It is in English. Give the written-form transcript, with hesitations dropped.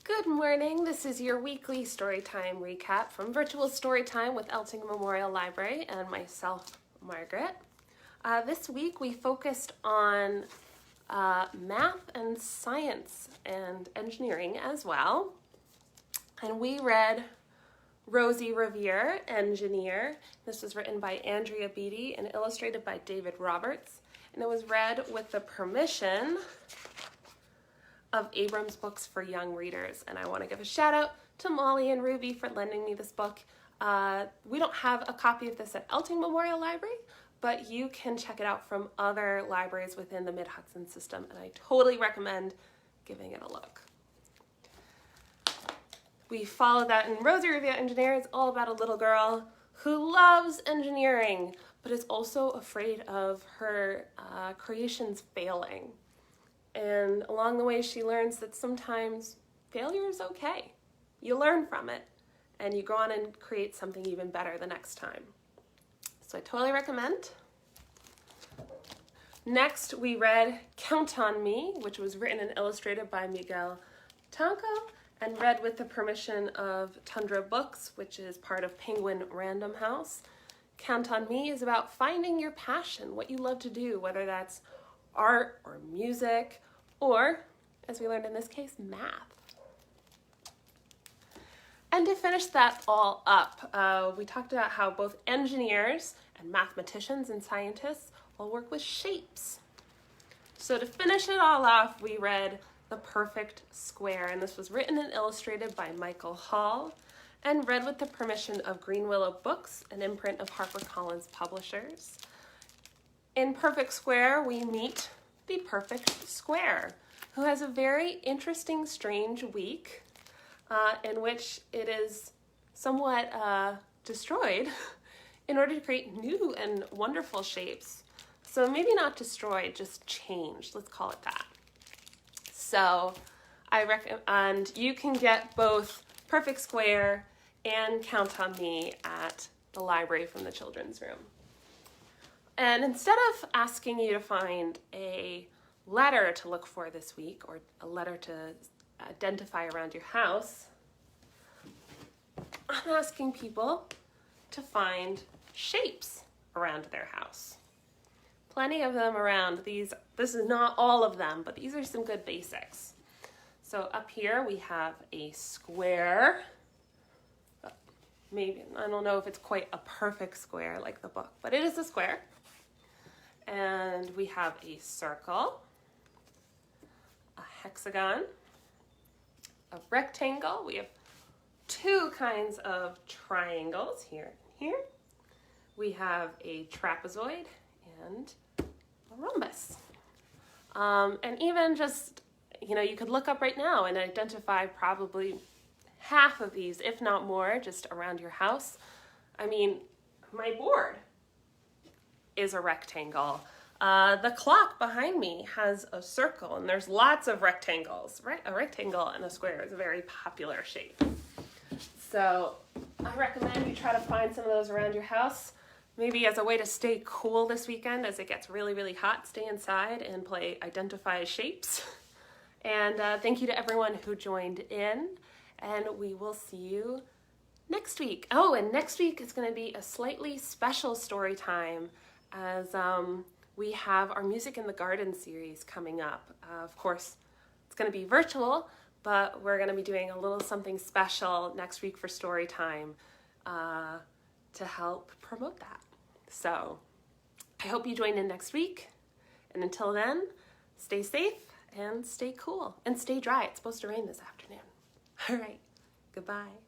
Good morning. This is your weekly Storytime Recap from Virtual Storytime with Elting Memorial Library and myself, Margaret. This week we focused on math and science and engineering as well. And we read Rosie Revere, Engineer. This was written by Andrea Beatty and illustrated by David Roberts. And it was read with the permission of Abrams Books for Young Readers. And I want to give a shout out to Molly and Ruby for lending me this book. We don't have a copy of this at Elting Memorial Library, but you can check it out from other libraries within the Mid-Hudson system, and I totally recommend giving it a look. We follow that in Rosie Revere, Engineer. It's all about a little girl who loves engineering, but is also afraid of her creations failing. And along the way, she learns that sometimes failure is okay. You learn from it, and you go on and create something even better the next time. So I totally recommend. Next, we read Count on Me, which was written and illustrated by Miguel Tanco, and read with the permission of Tundra Books, which is part of Penguin Random House. Count on Me is about finding your passion, what you love to do, whether that's art or music, or, as we learned in this case, math. And to finish that all up, we talked about how both engineers and mathematicians and scientists all work with shapes. So to finish it all off, we read The Perfect Square, and this was written and illustrated by Michael Hall, and read with the permission of Green Willow Books, an imprint of HarperCollins Publishers. In Perfect Square, we meet the Perfect Square, who has a very interesting, strange week in which it is somewhat destroyed in order to create new and wonderful shapes. So maybe not destroyed, just changed. Let's call it that. So I recommend you can get both Perfect Square and Count on Me at the library from the children's room. And instead of asking you to find a letter to look for this week or a letter to identify around your house, I'm asking people to find shapes around their house. Plenty of them around. This is not all of them, but these are some good basics. So up here we have a square. Maybe, I don't know if it's quite a perfect square like the book, but it is a square. And we have a circle, a hexagon, a rectangle. We have two kinds of triangles here and here. We have a trapezoid and a rhombus. And even just, you could look up right now and identify probably half of these, if not more, just around your house. I mean, my board is a rectangle. The clock behind me has a circle, and there's lots of rectangles, right? A rectangle and a square is a very popular shape. So I recommend you try to find some of those around your house, maybe as a way to stay cool this weekend as it gets really, really hot. Stay inside and play Identify Shapes. And thank you to everyone who joined in, and we will see you next week. Oh, and next week is going to be a slightly special story time as we have our Music in the Garden series coming up. Of course, it's going to be virtual, but we're going to be doing a little something special next week for story time to help promote that. So I hope you join in next week. And until then, stay safe and stay cool and stay dry. It's supposed to rain this afternoon. All right, goodbye.